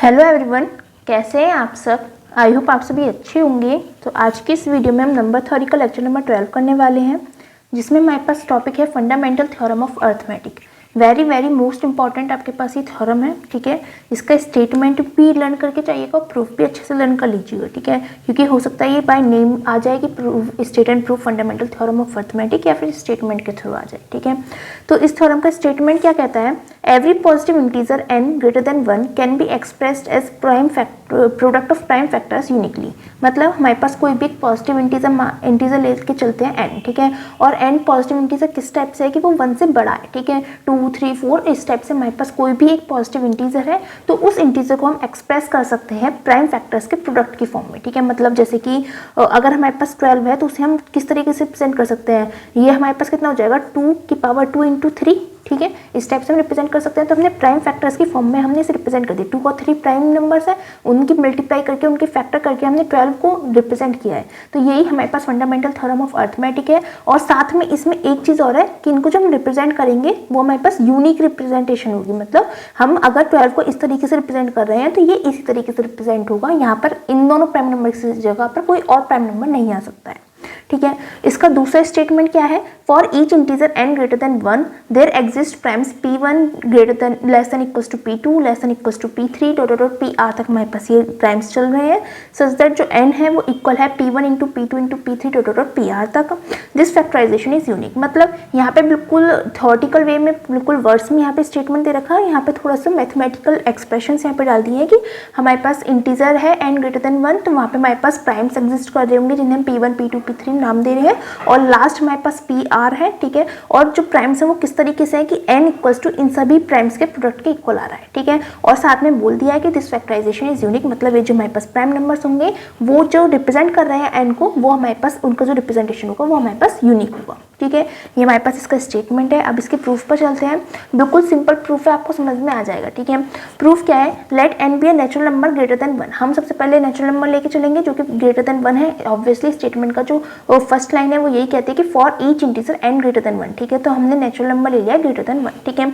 Hello everyone, कैसे हैं आप सब। आई होप आप सभी अच्छे होंगे। तो आज की इस वीडियो में हम नंबर थ्योरी का लेक्चर नंबर 12 करने वाले हैं, जिसमें हमारे पास टॉपिक है fundamental theorem of arithmetic. Very very most important आपके पास ये थ्योरम है, ठीक है। इसका स्टेटमेंट भी लर्न करके चाहिएगा, प्रूफ भी अच्छे से लर्न कर लीजिएगा, ठीक है, क्योंकि हो सकता है ये बाय नेम आ जाए कि proof state and proof fundamental theorem of arithmetic, या फिर स्टेटमेंट के थ्रू आ जाए, ठीक है। तो इस थ्योरम का स्टेटमेंट क्या कहता है, every positive integer n greater than 1 can be expressed as product of prime factors uniquely. मतलब हमारे पास कोई भी एक पॉजिटिव इंटीजर लेके चलते हैं n, ठीक है, और n पॉजिटिव इंटीजर किस टाइप से है कि वो 1 से बड़ा है, ठीक है, 2, 3, 4 इस टाइप से हमारे पास कोई भी एक पॉजिटिव इंटीजर है, तो उस इंटीजर को हम एक्सप्रेस कर सकते हैं प्राइम फैक्टर्स के प्रोडक्ट की फॉर्म में, ठीक है। मतलब जैसे कि अगर हमारे पास 12 है तो उसे हम किस तरीके से रिप्रेजेंट कर सकते हैं, ये हमारे पास कितना हो जाएगा 2 की पावर 2 इंटू 3, ठीक है, इस टाइप से हम रिप्रेजेंट कर सकते हैं। तो हमने प्राइम फैक्टर्स की फॉर्म में हमने इसे रिप्रेजेंट कर दिया। 2 और 3 प्राइम नंबर्स है, उनकी मल्टीप्लाई करके उनके फैक्टर करके हमने 12 को रिप्रेजेंट किया है। तो यही हमारे पास फंडामेंटल थ्योरम ऑफ अर्थमेटिक है। और साथ में इसमें एक चीज़ और है कि इनको जब हम रिप्रेजेंट करेंगे वो हमारे पास यूनिक रिप्रेजेंटेशन होगी। मतलब हम अगर 12 को इस तरीके से रिप्रेजेंट कर रहे हैं तो ये इसी तरीके से रिप्रेजेंट होगा। यहाँ पर इन दोनों प्राइम नंबर की जगह पर कोई और प्राइम नंबर नहीं आ सकता है, ठीक है। इसका दूसरा स्टेटमेंट क्या है, for each integer n greater than 1 there exist primes p1 greater than less than equals to p2 less than equals to p3 dot dot pr तक हमारे पास ये प्राइम्स चल रहे हैं, सच दैट जो n है वो इक्वल है p1 into p2 into p3 dot dot pr तक। This factorization is unique. मतलब यहाँ पे बिल्कुल थ्योरेटिकल वे में, बिल्कुल वर्ड्स में यहाँ पे स्टेटमेंट दे रखा है, यहाँ पे थोड़ा सा मैथमेटिकल एक्सप्रेशन यहाँ पे डाल दिए हैं कि हमारे पास इंटीजर है n ग्रेटर देन 1, तो वहाँ पे हमारे पास प्राइम्स एग्जिस्ट कर रहे होंगे जिन्हें हम p1 p2 p3 नाम दे रहे हैं, और लास्ट हमारे पास pr है, ठीक है। और जो प्राइम्स है वो किस तरीके से है कि n इक्वल्स टू इन सभी प्राइम्स के प्रोडक्ट के इक्वल आ रहा है, ठीक है। और साथ में बोल दिया है कि दिस फैक्टराइजेशन इज यूनिक। मतलब ये जो हमारे पास प्राइम नंबर्स होंगे वो जो रिप्रेजेंट कर रहे हैं n को, वो हमारे पास उनका जो रिप्रेजेंटेशन होगा वो हमारे पास यूनिक होगा, ठीक है। ये हमारे पास इसका स्टेटमेंट है। अब इसके प्रूफ पर चलते हैं। बिल्कुल सिंपल प्रूफ है, आपको समझ में आ जाएगा, ठीक है। प्रूफ क्या है, let n be a natural number greater than 1। हम सबसे पहले नेचुरल नंबर लेके चलेंगे जो कि ग्रेटर देन 1 है। ऑब्वियसली स्टेटमेंट का जो फर्स्ट लाइन है वो यही कहती है कि for each integer n greater than 1, ठीक है। तो हमने नेचुरल नंबर ले लिया ग्रेटर देन 1, ठीक है।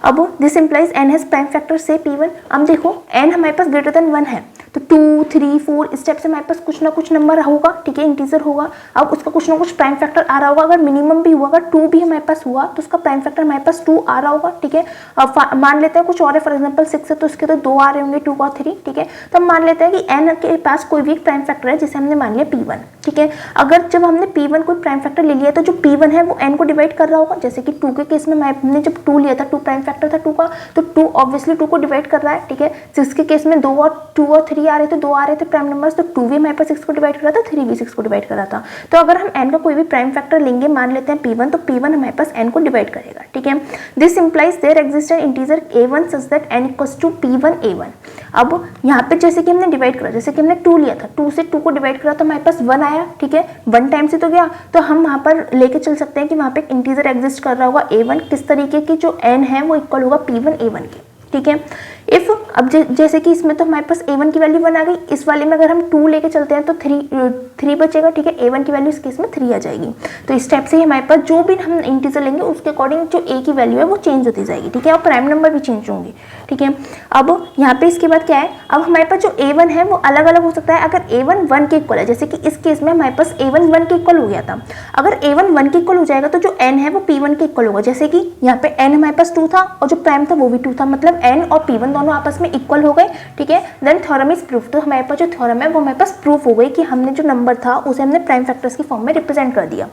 अब this implies n has prime factor से p1। अब देखो n हमारे पास ग्रेटर देन 1 है, तो 2, 3, 4 इस टाइप से हमारे पास कुछ ना कुछ नंबर होगा, ठीक है, इंटीजर होगा। अब उसका कुछ ना कुछ प्राइम फैक्टर आ रहा होगा। अगर मिनिमम भी हुआ, अगर 2 भी हमारे पास हुआ तो उसका प्राइम फैक्टर हमारे पास 2 आ रहा होगा, ठीक है। अब मान लेते हैं कुछ और है, फॉर एग्जांपल 6 है तो उसके तो 2 आ रहे होंगे, 2 और 3, ठीक है। तो हम मान लेते हैं कि n के पास कोई भी एक प्राइम फैक्टर है जिसे हमने मान लिया p1, ठीक है। अगर जब हमने p1 कोई प्राइम फैक्टर ले लिया तो जो p1 है वो n को डिवाइड कर रहा होगा। जैसे कि 2 के केस में हमने जब 2 लिया था, 2 प्राइम फैक्टर था 2 का, तो 2 ऑब्वियसली 2 को डिवाइड कर रहा है, ठीक है। 6 के केस में 2 और 3 आ रहे थे, 2 आ रहे थे प्राइम नंबर्स, तो 2 भी हमारे पास 6 को डिवाइड कर रहा था, 3 भी 6 को डिवाइड कर रहा था। तो अगर हम n का कोई भी प्राइम फैक्टर लेंगे, मान लेते हैं p1, तो p1 हमारे पास n को डिवाइड करेगा, ठीक है। This implies there exist an integer a1 such that n equals to p1 a1। अब यहाँ पे जैसे कि हमने डिवाइड करा, जैसे कि हमने 2 लिया था, 2 से 2 को डिवाइड करा तो हमारे पास 1 आया, ठीक है, 1 टाइम से तो गया। तो हम वहाँ पर लेके चल सकते हैं कि वहाँ पे एक इंटीजर एग्जिस्ट कर रहा होगा a1, किस तरीके की, जो n है वो इक्वल होगा p1 a1 के, ठीक है। इफ अब जैसे कि इसमें तो हमारे पास a1 की वैल्यू 1 आ गई, इस वाले में अगर हम 2 लेके चलते हैं तो 3 बचेगा, ठीक है। a1 की वैल्यू इस केस में 3 आ जाएगी। तो इस टाइप से हमारे पास जो भी हम इंटीजर लेंगे उसके अकॉर्डिंग जो a की वैल्यू है वो चेंज होती जाएगी, ठीक है, और प्राइम नंबर भी चेंज होंगे, ठीक है। अब यहाँ पे इसके बाद क्या है, अब हमारे पास जो a1 है वो अलग अलग हो सकता है। अगर a1 1 के इक्वल है, जैसे कि इस केस में हमारे पास a1 1 के इक्वल हो गया था, अगर a1 1 के इक्वल हो जाएगा तो जो n है वो p1 के इक्वल होगा। जैसे कि यहाँ पे n हमारे पास 2 था और जो प्राइम था वो भी 2 था, मतलब n और p1 दोनों आपस में इक्वल हो गए, ठीक है। Then theorem is proof. तो हमारे पास जो थ्योरम है वो हमारे पास प्रूफ हो गई कि हमने जो नंबर था उसे हमने प्राइम फैक्टर्स की फॉर्म में रिप्रेजेंट कर दिया,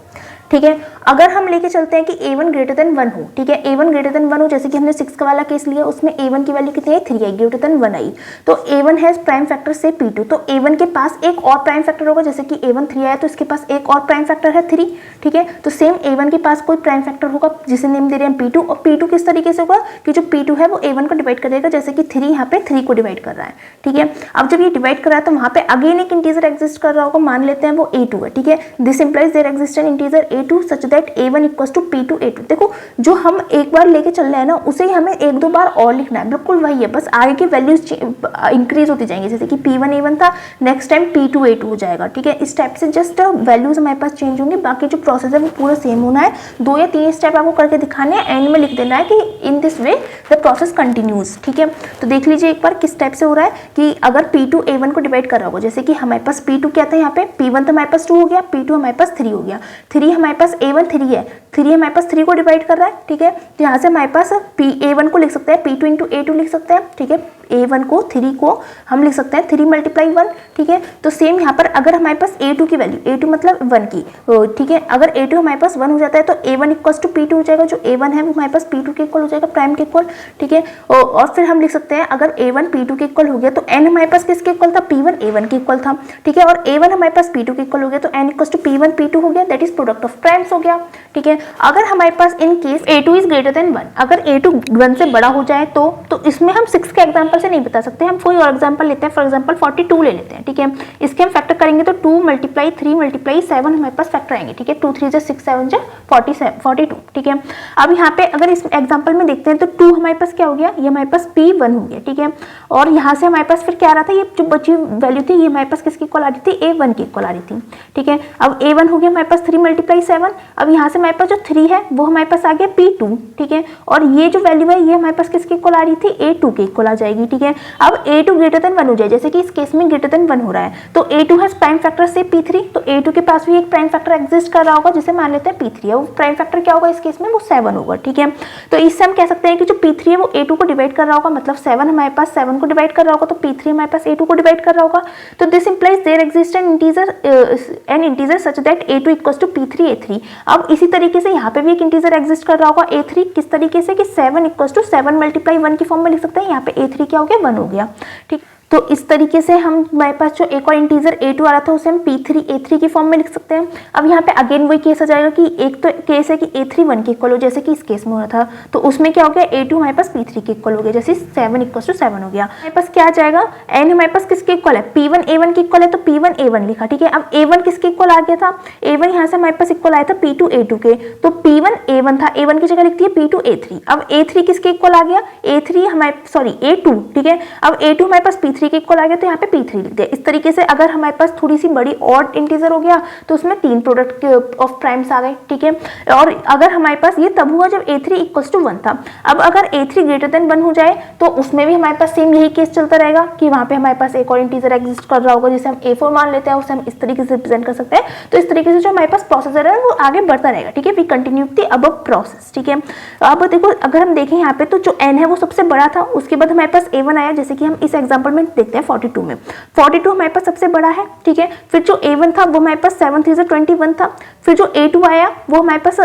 ठीक है। अगर हम लेके चलते हैं कि a1 ग्रेटर देन 1 हो, ठीक है, a1 ग्रेटर देन 1 हो, जैसे कि हमने 6 का वाला केस लिया, उसमें a1 की वैल्यू कितनी आई, 3 आई, ग्रेटर देन 1 आई, तो a1 हैज प्राइम फैक्टर से p2, तो a1 के पास एक और प्राइम फैक्टर होगा। जैसे कि a1 3 आया तो इसके पास एक और प्राइम फैक्टर है 3, ठीक है। तो सेम a1 के पास कोई प्राइम फैक्टर होगा जिसे नेम दे रहे हैं p2, और p2 किस तरीके से होगा कि जो p2 है वो a1 को डिवाइड करेगा, जैसे कि 3 यहाँ पे 3 को डिवाइड कर रहा है, ठीक है। अब जब ये डिवाइड कर रहा है तो वहाँ पे अगेन एक इंटीजर एग्जिस्ट कर रहा होगा, मान लेते हैं वो a2 है, ठीक है। This implies there exist an integer A2 such that A1 equal to P2 A2। देखो जो हम एक बार लेके चल रहे हैं ना उसे ही हमें एक दो बार और लिखना है, बिल्कुल वही है, बस आगे की वैल्यूज इंक्रीज होती जाएंगी। जैसे कि P1 A1 था, नेक्स्ट टाइम P2 A2 हो जाएगा, ठीक है। इस टाइप से जस्ट वैल्यूज हमारे पास चेंज होंगी, बाकी जो प्रोसेस है वो पूरा सेम होना है। 2 या 3 स्टेप आपको करके दिखाने हैं, एंड में लिख देना है कि इन this way the process continues, ठीक है। तो देख लीजिए एक बार किस टाइप से हो रहा है कि अगर P2 A1 को डिवाइड कर रहा होगा, जैसे कि हमारे पास P2 क्या था यहाँ पे, P1 तो हमारे पास 2 हो गया, P2 हमारे पास 3 हो गया, 3 हमारे पास A1 3 है, 3 हमारे पास 3 को डिवाइड कर रहा है, ठीक है। तो यहाँ से हमारे पास A1 को लिख सकते हैं P2 इंटू A2 लिख सकते हैं, ठीक है। A1 को 3 को हम लिख सकते हैं 3 × 1, ठीक है। तो सेम यहाँ पर अगर हमारे पास A2 की वैल्यू, A2 मतलब 1 की, ठीक है, अगर A2 हमारे पास 1 हो जाता है तो A1 इक्वल टू P2 हो जाएगा, जो A1 है वो हमारे पास P2 के इक्वल हो जाएगा, प्राइम के इक्वल, ठीक है। और फिर हम लिख सकते हैं अगर A1 P2 के इक्वल हो गया तो N हमारे पास किसके इक्वल था, P1 A1 के इक्वल था, ठीक है। और A1 हमारे पास P2 के इक्वल हो गया तो N equal to P1 P2 हो गया, that is product of primes हो गया, ठीक है। अगर हमारे पास in case A2 is greater than 1, अगर A2 1 से बड़ा हो जाए तो इसमें हम 6 के एग्जाम्पल से नहीं बता सकते, हम कोई और एग्जाम्पल लेते हैं, फॉर एग्जाम्पल 42 ले लेते हैं, ठीक है। इसके हम फैक्टर करेंगे तो 2 × 3 × 7 हमारे पास फैक्टर आएंगे, ठीक है। 2 3 6 7 42, ठीक है। अब यहाँ पे अगर इस एग्जाम्पल में देखते हैं तो 2 हमारे पास क्या हो गया, ये हमारे पास P1 हो गया, ठीक है। और यहाँ से हमारे पास फिर क्या आ रहा था, ये जो बची वैल्यू थी ये हमारे पास किसकी इक्वल आ रही थी, A1 की इक्वल आ रही थी, ठीक है। अब A1 हो गया हमारे पास 3 × 7, अब यहाँ से हमारे पास जो 3 है वो हमारे पास आ गया P2, ठीक है। और ये जो वैल्यू है ये हमारे पास किसकी इक्वल आ रही थी, A2 के इक्वल आ जाएगी, ठीक है। अब A2 ग्रेटर देन 1 हो जाए, जैसे कि इस केस में ग्रेटर देन 1 हो रहा है तो A2 हैज प्राइम फैक्टर से P3, तो A2 के पास भी एक प्राइम फैक्टर एग्जिस्ट कर रहा होगा जिसे मान लेते हैं P3 है, वो प्राइम फैक्टर क्या होगा इस केस में, वो 7 होगा, ठीक है। तो इससे हम कह सकते हैं कि जो P3 है वो A2 को डिवाइड कर रहा होगा, मतलब 7 हमारे पास 7 को डिवाइड कर रहा होगा तो P3 हमारे पास A2 को डिवाइड कर रहा होगा। तो this implies there exist an integer such that A2 equals to P3 A3। अब इसी तरीके से यहाँ पे भी एक इंटीजर एग्जिस्ट कर रहा होगा A3, किस तरीके से कि 7 इक्वल्स टू 7 × 1 की फॉर्म में लिख सकते हैं, यहाँ पे A3 क्या हो गया, 1 हो गया, ठीक। तो इस तरीके से हम हमारे पास जो एक और इंटीजर A2 आ रहा था उसे हम P3 A3 की फॉर्म में लिख सकते हैं। अब यहाँ पे अगेन वही केस आ जाएगा कि एक तो केस है कि A3 1 के इक्वल हो, जैसे कि इस केस में हो रहा था, तो उसमें क्या हो गया, A2 हमारे पास P3 के इक्वल हो गया, जैसे 7 इक्वल टू 7 हो गया। हमारे पास क्या आ जाएगा, N हमारे पास किसके इक्वल है, P1 A1 के इक्वल है तो P1 A1 लिखा, ठीक है। अब A1 किसके इक्वल आ गया था, A1 यहाँ से हमारे पास इक्वल आया था P2 A2 के, तो P1 A1 था, A1 की जगह लिखती है P2 A3। अब A3 किसके इक्वल आ गया, A3 हमारे A2, ठीक है। अब A2 हमारे पास P3 के इक्वल आ गया तो यहाँ पे P3 लिख दिया। इस तरीके से अगर हमारे पास थोड़ी सी बड़ी ऑड इंटीजर हो गया तो उसमें 3 प्रोडक्ट ऑफ प्राइम्स आ गए, ठीक है। और अगर हमारे पास ये तब हुआ जब A3 इक्वल्स टू 1 था। अब अगर A3 ग्रेटर देन 1 हो जाए तो उसमें भी हमारे पास सेम यही केस चलता रहेगा कि वहाँ पे हमारे पास एक और इंटीजर एग्जिस्ट कर रहा होगा जिसे हम A4 मान लेते हैं, उसे हम इस तरीके से रिप्रेजेंट कर सकते हैं। तो इस तरीके से जो हमारे पास प्रोसेसर है वो आगे बढ़ता रहेगा, ठीक है। We continue the above process, ठीक है। अब देखो अगर हम देखें यहाँ पे तो जो N है वो सबसे बड़ा था, उसके बाद हमारे पास A1 आया, जैसे कि हम इस एग्जाम्पल में देखते हैं 42 में 42 हमारे पास सबसे बड़ा है, ठीक है। फिर जो A1 था वो हमारे पास 7 3 21 था। फिर जो A2 आया वो हमारे पास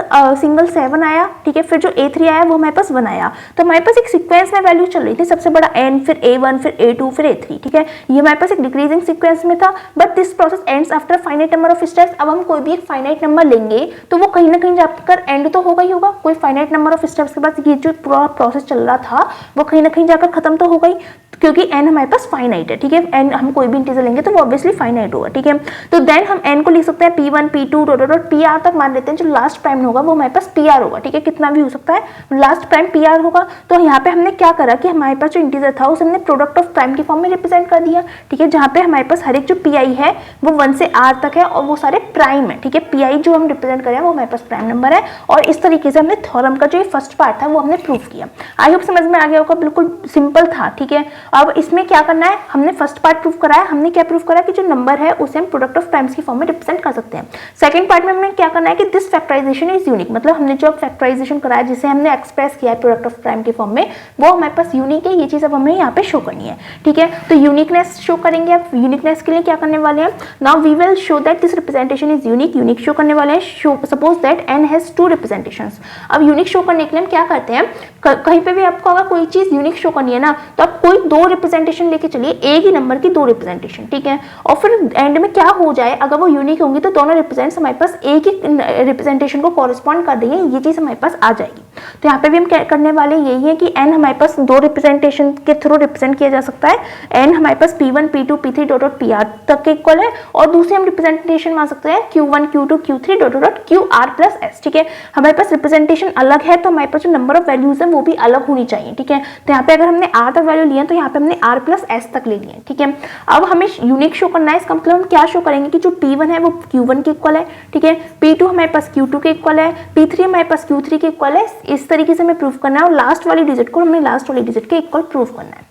सिंगल 7 आया, ठीक है। फिर जो A3 आया वो हमारे पास 1 आया। तो हमारे पास एक सीक्वेंस में वैल्यू चल रही थी, सबसे बड़ा N, फिर A1, फिर A2, फिर A3, ठीक है। ये हमारे पास एक डिक्रीजिंग सीक्वेंस में था, but this process ends after finite number of steps. अब हम कोई भी एक फाइनाइट नंबर लेंगे तो वो कहीं ना कहीं जाकर एंड तो होगा ही होगा। कोई फाइनाइट नंबर ऑफ स्टेप्स के बाद ये जो पूरा प्रोसेस चल रहा था वो कहीं ना कहीं जाकर खत्म तो होगा ही, क्योंकि n हमारे पास फाइनाइट है, ठीक है। n हम कोई भी इंटीजर लेंगे तो वो ऑब्वियसली फाइनाइट होगा, ठीक है। तो देन हम n को लिख सकते हैं P1 P2 PR तक मान लेते हैं। जो लास्ट प्राइम होगा वो हमारे पास PR होगा, ठीक है। कितना भी हो सकता है, लास्ट प्राइम PR होगा। तो यहाँ पे हमने क्या करा कि हमारे पास जो इंटीजर था उसे हमने प्रोडक्ट ऑफ प्राइम की फॉर्म में रिप्रेजेंट कर दिया, ठीक है। जहाँ पे हमारे पास हर एक जो PI है वो 1 से R तक है और वो सारे प्राइम है, ठीक है। PI जो हम रिप्रेजेंट करें वो हमारे पास प्राइम नंबर है। और इस तरीके से हमने थ्योरम का जो फर्स्ट पार्ट था वो हमने प्रूव किया। आई होप समझ में आ गया होगा, बिल्कुल सिंपल था, ठीक है। अब इसमें क्या करना है, हमने फर्स्ट पार्ट प्रूव कराया। हमने क्या प्रूव करा कि जो नंबर है उसे हम प्रोडक्ट ऑफ प्राइम्स की फॉर्म में रिप्रेजेंट कर सकते हैं। सेकंड पार्ट में हमने क्या करना है कि दिस फैक्टराइजेशन इज यूनिक, मतलब हमने जो फैक्टराइजेशन कराया जिसे हमने एक्सप्रेस किया है प्रोडक्ट ऑफ प्राइम की फॉर्म में, वो हमारे पास यूनिक है। ये चीज अब हमें यहाँ पे शो करनी है, ठीक है। तो यूनिकनेस शो करेंगे। अब यूनिकनेस के लिए क्या करने वाले हैं, now we will show that this representation is unique. Unique show करने वाले हैं। Suppose that n has 2 representations. अब यूनिक शो करने के लिए हम क्या करते हैं, कहीं पे भी आपको अगर कोई चीज यूनिक शो करनी है ना तो आप कोई 2 दो रिप्रेजेंटेशन लेके चलिए, एक ही नंबर की दो रिप्रेजेंटेशन, ठीक है, और फिर एंड में क्या हो जाए, अगर वो यूनिक होंगी तो दोनों रिप्रेजेंट्स हमारे पास एक ही रिप्रेजेंटेशन को कॉरेस्पॉन्ड कर देंगे, ये चीज हमारे पास आ जाएगी। तो यहाँ पे भी हम क्या करने वाले यही है कि n हमारे पास दो रिप्रेजेंटेशन के थ्रू रिप्रेजेंट किया जा सकता है, n हमारे पास p1 p2 p3 dot dot pr तक के इक्वल है, और दूसरी हम रिप्रेजेंटेशन मान सकते हैं q1 q2 q3 dot dot qr plus s, ठीक है। हमारे पास रिप्रेजेंटेशन अलग है तो हमारे पास जो नंबर ऑफ वैल्यूज है वो भी अलग होनी चाहिए, ठीक है। तो यहाँ पे अगर हमने r तक वैल्यू लिया तो यहाँ पे हमने r प्लस s तक ले लिया, ठीक है। अब हमें यूनिक शो करना है, इसका मतलब हम क्या शो करेंगे कि जो p1 है वो q1 के इक्वल है, ठीक है, p2 हमारे पास q2 के इक्वल है, p3 हमारे पास q3 के इक्वल है। इस तरीके से हमें प्रूफ करना है, और लास्ट वाली डिजिट को हमने लास्ट वाली डिजिट के इक्वल प्रूफ करना है,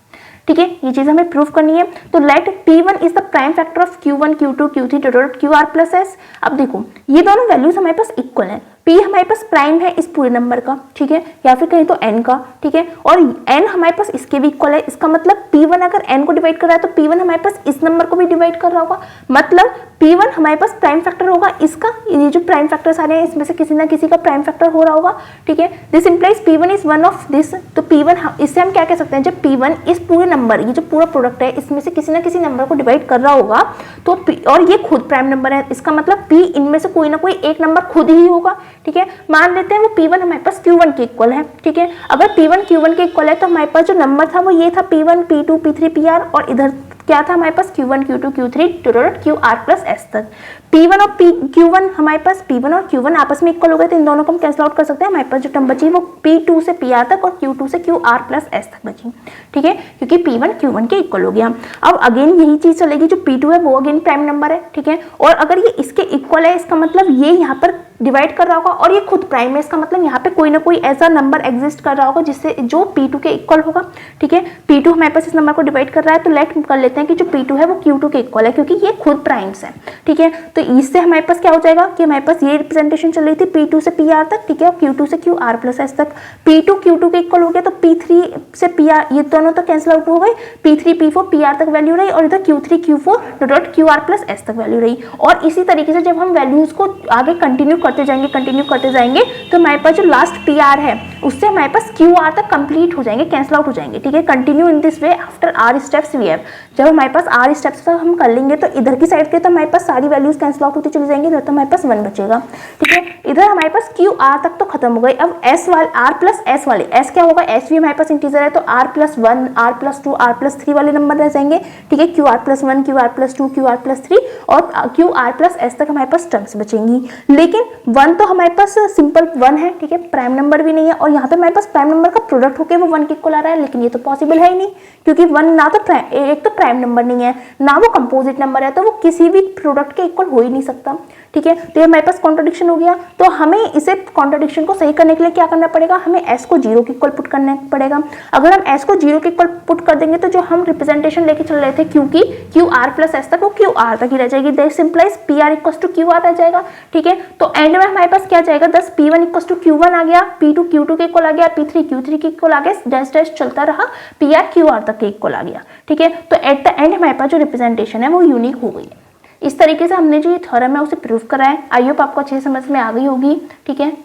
ठीक है। ये चीज हमें प्रूफ करनी है। तो let p1 is the prime factor of q1 q2 q3 dot qr plus s। अब देखो ये दोनों वैल्यूज हमारे पास इक्वल है, p हमारे पास प्राइम है इस पूरे नंबर का, ठीक है, या फिर कहीं तो n का, ठीक है, और n हमारे पास इसके भी इक्वल है। इसका मतलब p1 अगर n को डिवाइड कर रहा है तो p1 हमारे पास इस नंबर को भी डिवाइड कर रहा होगा, मतलब p1 हमारे पास प्राइम फैक्टर होगा इसका। ये जो प्राइम फैक्टर सारे हैं इसमें से किसी ना किसी का प्राइम फैक्टर हो रहा होगा, ठीक है। This implies p1 is one of this. तो p1 इससे हम क्या कह सकते हैं, जब p1 इस पूरे नंबर, ये जो पूरा प्रोडक्ट है इसमें से किसी ना किसी नंबर को डिवाइड कर रहा होगा तो और ये खुद प्राइम नंबर है, इसका मतलब p इनमें से कोई ना कोई एक नंबर खुद ही होगा, ठीक है। मान लेते हैं वो p1 हमारे पास q1 के इक्वल है, ठीक है। अगर p1 q1 के इक्वल है तो हमारे पास जो नंबर था वो ये था p1 p2 p3 pr, और इधर क्या था हमारे पास q1 q2 q3 dot qr plus s तक। p1 और q1 हमारे पास p1 और q1 आपस में इक्वल हो गए तो इन दोनों को हम कैंसिल आउट कर सकते हैं। हमारे पास जो टर्म बची वो p2 से pr तक और q2 से qr प्लस s तक बची, ठीक है, क्योंकि p1 q1 के इक्वल हो गया। अब अगेन यही चीज चलेगी, जो p2 है वो अगेन प्राइम नंबर है, ठीक है, और अगर ये इसके इक्वल है इसका मतलब ये यहाँ पर डिवाइड कर रहा होगा और ये खुद प्राइम है, इसका मतलब यहाँ पे कोई ना कोई ऐसा नंबर एग्जिस्ट कर रहा होगा जिससे जो p2 के इक्वल होगा, ठीक है। p2 हमारे पास इस नंबर को डिवाइड कर रहा है तो लेट कर लेते हैं कि जो p2 है वो q2 के इक्वल है क्योंकि ये खुद प्राइम्स है, ठीक है। तो इससे हमारे पास क्या हो जाएगा कि हमारे पास ये रिप्रेजेंटेशन चल रही थी p2 से pr तक, ठीक है, और q2 से qr प्लस s तक। p2 q2 के इक्वल हो गया तो p3 से pr ये दोनों तो कैंसिल आउट हो गए, p3 p4 pr तक वैल्यू रही और इधर q3 q4 dot qr plus s तक वैल्यू रही। और इसी तरीके से जब हम वैल्यूज को आगे कंटिन्यू करते जाएंगे तो हमारे पास जो लास्ट pr है उससे हमारे पास qr तक कंप्लीट हो जाएंगे, कैंसिल आउट हो जाएंगे, ठीक है। Continue in this way after r steps we have. जब हमारे पास r स्टेप्स तक हम कर लेंगे तो इधर की साइड के तो हमारे पास सारी वैल्यूज कैंसिल आउट होती चली जाएंगी, इधर तो हमारे पास 1 बचेगा, ठीक है। इधर हमारे पास qr तक तो खत्म हो गई। अब s वाले r प्लस s वाले, s क्या होगा, s भी हमारे पास इंटीजर है तो r plus 1 r plus 2 r plus 3 वाले नंबर रह जाएंगे, ठीक है। qr plus 1 qr plus 2 qr plus 3 और qr प्लस s तक हमारे पास टर्म्स बचेंगी। लेकिन 1 तो हमारे पास सिंपल 1 है, ठीक है, प्राइम नंबर भी नहीं है, और यहाँ पे हमारे पास प्राइम नंबर का प्रोडक्ट होकर वो 1 के इक्वल आ रहा है, लेकिन ये तो पॉसिबल है ही नहीं क्योंकि 1 ना तो एक तो प्राइम नंबर नहीं है ना वो कंपोजिट नंबर है, तो वो किसी भी प्रोडक्ट के इक्वल हो ही नहीं सकता, ठीक है। तो ये हमारे पास कॉन्ट्रडिक्शन हो गया। तो हमें इसे कॉन्ट्रडिक्शन को सही करने के लिए क्या करना पड़ेगा, हमें s को 0 के इक्वल पुट करना पड़ेगा। अगर हम s को 0 के इक्वल पुट कर देंगे तो जो हम रिप्रेजेंटेशन लेके चल रहे थे क्योंकि qr प्लस s तक वो qr तक ही रह जाएगी, that implies pr equals to qr आ जाएगा, ठीक है। तो एंड में हमारे पास क्या जाएगा, 10 p1 इक्वल्स टू q1 आ गया, p2 q2 के इक्वल आ गया, p3 q3 के इक्वल आ गया, डैश डैश चलता रहा, pr qr तक के इक्वल आ गया, ठीक है। तो एट द एंड हमारे पास जो रिप्रेजेंटेशन है वो यूनिक हो गई है। इस तरीके से हमने जो ये थ्योरम है उसे प्रूव करा है। आई होप आपको अच्छे से समझ में आ गई होगी, ठीक है।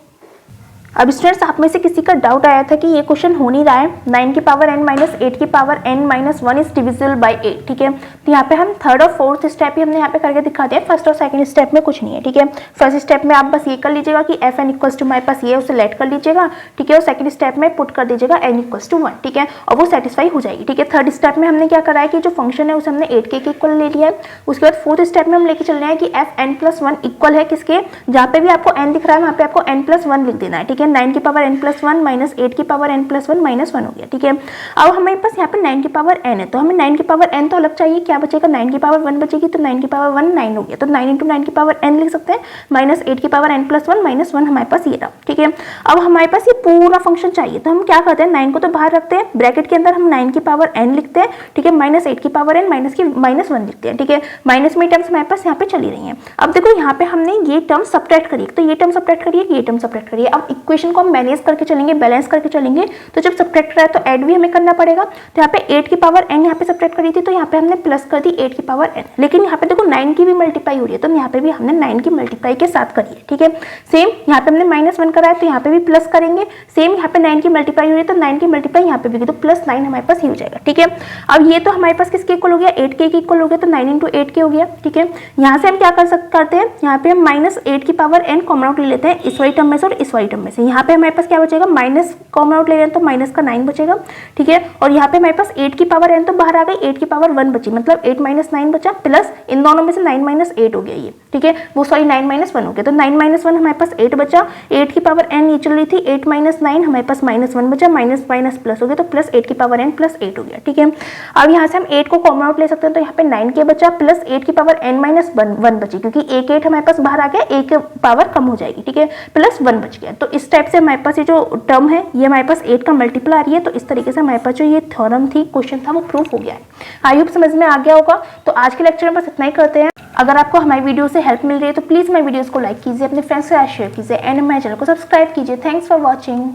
अब स्टूडेंट्स आप में से किसी का डाउट आया था कि ये क्वेश्चन हो नहीं रहा है, 9 की पावर n माइनस 8 की power n minus 1 is divisible by 8, ठीक है। तो यहाँ पे हम थर्ड और फोर्थ स्टेप ही हमने यहाँ पे करके दिखाते हैं, फर्स्ट और सेकंड स्टेप में कुछ नहीं है, ठीक है। फर्स्ट स्टेप में आप बस ये कर लीजिएगा कि fn इक्वल्स टू हमारे पास ये उसे लेट कर लीजिएगा, ठीक है, और सेकंड स्टेप में पुट कर दीजिएगा n इक्वल्स टू 1, ठीक है, और वो सेटिस्फाई हो जाएगी, ठीक है। थर्ड स्टेप में हमने क्या करा है कि जो फंक्शन है उसे हमने 8k के इक्वल ले लिया है। उसके बाद फोर्थ स्टेप में हम लेके चल रहे हैं कि fn प्लस 1 इक्वल है किसके, जहाँ पे भी आपको n दिख रहा है वहाँ पे आपको n प्लस 1 लिख देना है, ठीक है। 9 की पावर n प्लस 1 माइनस 8 की पावर n प्लस 1 माइनस 1 हो गया, ठीक है। अब हमारे पास यहाँ पे 9 की पावर n है तो हमें 9 की पावर n तो अलग चाहिए, क्या बचेगा, 9 की पावर 1 बचेगी, तो 9 की पावर 1 9 हो गया, तो 9 इंटू 9 की पावर n लिख सकते हैं, माइनस 8 की पावर n प्लस 1 माइनस 1 हमारे पास ये रहा, ठीक है। अब हमारे पास ये पूरा फंक्शन चाहिए तो हम क्या करते हैं, 9 को तो बाहर रखते हैं, ब्रैकेट के अंदर हम 9 की पावर n लिखते हैं, ठीक है, माइनस 8 की पावर n माइनस 1 लिखते हैं, ठीक है। माइनस में टर्म्स हमारे पास यहाँ पे चली रही हैं। अब देखो यहाँ पे हमने ये टर्म सब्ट्रैक्ट करी, तो ये टर्म सब्ट्रैक्ट करिए, ये टर्म सब्ट्रैक्ट करिए। अब इक्वेशन को हम मैनेज करके चलेंगे, बैलेंस करके चलेंगे। तो जब सब्ट्रैक्ट रहा है तो ऐड भी हमें करना पड़ेगा। तो यहाँ पे 8 की पावर n यहाँ पे सब्ट्रैक्ट करी थी, तो यहाँ पे हमने प्लस कर दी 8 की पावर n। लेकिन यहाँ पे देखो 9 की भी मल्टीप्लाई हो रही है, तो यहाँ पे भी हमने 9 की मल्टीप्लाई के साथ करी है, ठीक है। सेम यहाँ पे हमने -1 करा है, तो यहाँ पे भी प्लस करेंगे। सेम यहाँ पे 9 की मल्टीप्लाई हो रही है, तो 9 की मल्टीप्लाई यहाँ पे भी, तो +9 हमारे पास ही हो जाएगा, ठीक है। अब ये तो हमारे पास किसके इक्वल हो गया, 8k के इक्वल हो गया, तो 9 × 8k हो गया, ठीक है। यहाँ से हम क्या करते हैं, यहाँ पे हम -8 की पावर n कॉमन आउट ले लेते हैं इस वाली टर्म में से और इस वाली टर्म में से। यहाँ पे हमारे पास क्या बचेगा, माइनस कॉमन आउट ले रहे हैं तो माइनस का 9 बचेगा, ठीक है। और यहाँ पे हमारे पास 8 की पावर n तो बाहर आ गई, 8 की पावर 1 बची, मतलब 8 - 9 बचा, प्लस इन दोनों में से 9 - 8 हो गया ये, ठीक है। वो सॉरी 9 - 1 हो गया, तो 9 - 1 हमारे पास 8 बचा। 8 की पावर n ये चल रही थी, 8 - 9 हमारे पास -1 बचा, माइनस माइनस प्लस हो गया, तो प्लस 8 की पावर n + 8 हो गया, ठीक है। अब यहाँ से हम 8 को कॉमन आउट ले सकते हैं, तो यहाँ पे 9k बचा प्लस 8 की पावर n - 1 बची, क्योंकि एक 8 हमारे पास बाहर आ गया, एक पावर कम हो जाएगी, ठीक है, प्लस 1 बच गया। तो इस टाइप से हमारे पास ये जो टर्म है ये हमारे पास 8 का मल्टीपल आ रही है। तो इस तरीके से हमारे पास जो ये थ्योरम थी, क्वेश्चन था, वो प्रूफ हो गया है। आई होप समझ में आ गया होगा। तो आज के लेक्चर में बस इतना ही करते हैं। अगर आपको हमारी वीडियो से हेल्प मिल रही है तो प्लीज़ हमारी वीडियोस को लाइक कीजिए, अपने फ्रेंड्स के साथ शेयर कीजिए एंड हमारे चैनल को सब्सक्राइब कीजिए। Thanks for watching.